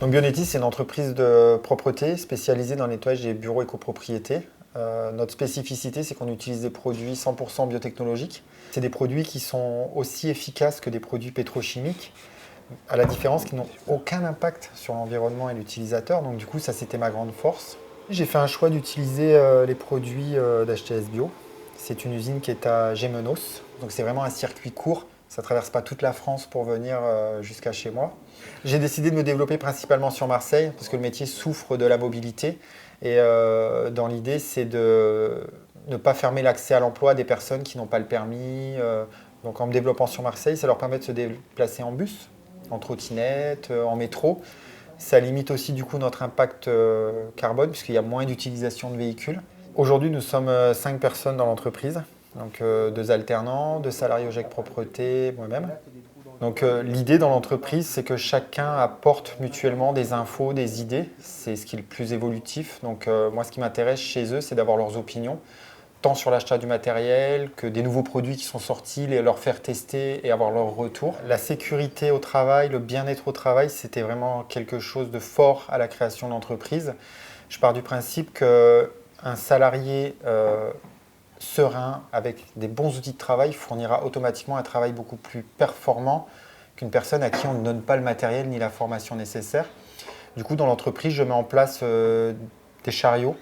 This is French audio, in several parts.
Donc Bionetis, c'est une entreprise de propreté spécialisée dans le nettoyage des bureaux et copropriétés. Notre spécificité, c'est qu'on utilise des produits 100% biotechnologiques. C'est des produits qui sont aussi efficaces que des produits pétrochimiques, à la différence qu'ils n'ont aucun impact sur l'environnement et l'utilisateur. Donc du coup, ça, c'était ma grande force. J'ai fait un choix d'utiliser les produits d'HTS Bio. C'est une usine qui est à Gémenos. Donc c'est vraiment un circuit court. Ça ne traverse pas toute la France pour venir jusqu'à chez moi. J'ai décidé de me développer principalement sur Marseille parce que le métier souffre de la mobilité. Et dans l'idée, c'est de ne pas fermer l'accès à l'emploi des personnes qui n'ont pas le permis. Donc en me développant sur Marseille, ça leur permet de se déplacer en bus, en trottinette, en métro. Ça limite aussi du coup notre impact carbone puisqu'il y a moins d'utilisation de véhicules. Aujourd'hui, nous sommes 5 personnes dans l'entreprise, donc 2 alternants, 2 salariés au GIEC Propreté, moi-même. Donc l'idée dans l'entreprise, c'est que chacun apporte mutuellement des infos, des idées. C'est ce qui est le plus évolutif. Donc moi, ce qui m'intéresse chez eux, c'est d'avoir leurs opinions, tant sur l'achat du matériel que des nouveaux produits qui sont sortis, leur faire tester et avoir leur retour. La sécurité au travail, le bien-être au travail, c'était vraiment quelque chose de fort à la création de l'entreprise. Je pars du principe qu'un salarié serein, avec des bons outils de travail, fournira automatiquement un travail beaucoup plus performant qu'une personne à qui on ne donne pas le matériel ni la formation nécessaire. Du coup, dans l'entreprise, je mets en place des chariots,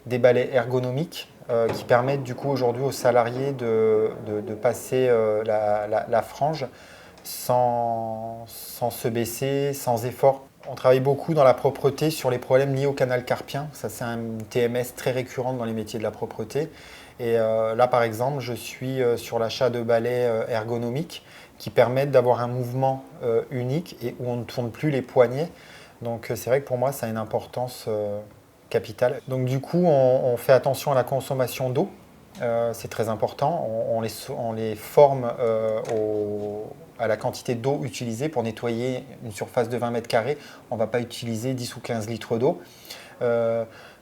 des balais ergonomiques qui permettent du coup aujourd'hui aux salariés de passer la frange sans se baisser, sans effort. On travaille beaucoup dans la propreté sur les problèmes liés au canal carpien. Ça, c'est un TMS très récurrent dans les métiers de la propreté. Et là, par exemple, je suis sur l'achat de balais ergonomiques qui permettent d'avoir un mouvement unique et où on ne tourne plus les poignets. Donc c'est vrai que pour moi, ça a une importance capitale. Donc du coup, on fait attention à la consommation d'eau. C'est très important. On les forme à la quantité d'eau utilisée pour nettoyer une surface de 20 mètres carrés. On ne va pas utiliser 10 ou 15 litres d'eau.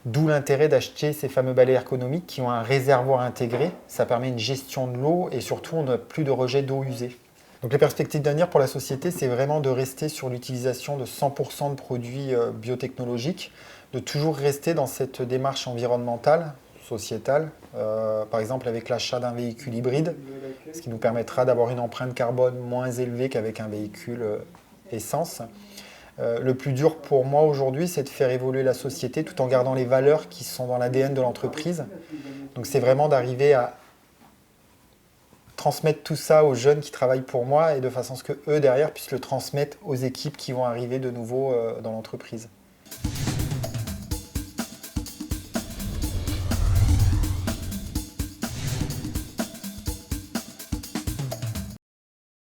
D'où l'intérêt d'acheter ces fameux balais ergonomiques qui ont un réservoir intégré. Ça permet une gestion de l'eau et surtout, on n'a plus de rejet d'eau usée. Donc les perspectives d'avenir pour la société, c'est vraiment de rester sur l'utilisation de 100% de produits biotechnologiques, de toujours rester dans cette démarche environnementale, sociétale, par exemple avec l'achat d'un véhicule hybride, ce qui nous permettra d'avoir une empreinte carbone moins élevée qu'avec un véhicule essence. Le plus dur pour moi aujourd'hui, c'est de faire évoluer la société tout en gardant les valeurs qui sont dans l'ADN de l'entreprise. Donc c'est vraiment d'arriver à transmettre tout ça aux jeunes qui travaillent pour moi et de façon à ce qu'eux derrière puissent le transmettre aux équipes qui vont arriver de nouveau dans l'entreprise.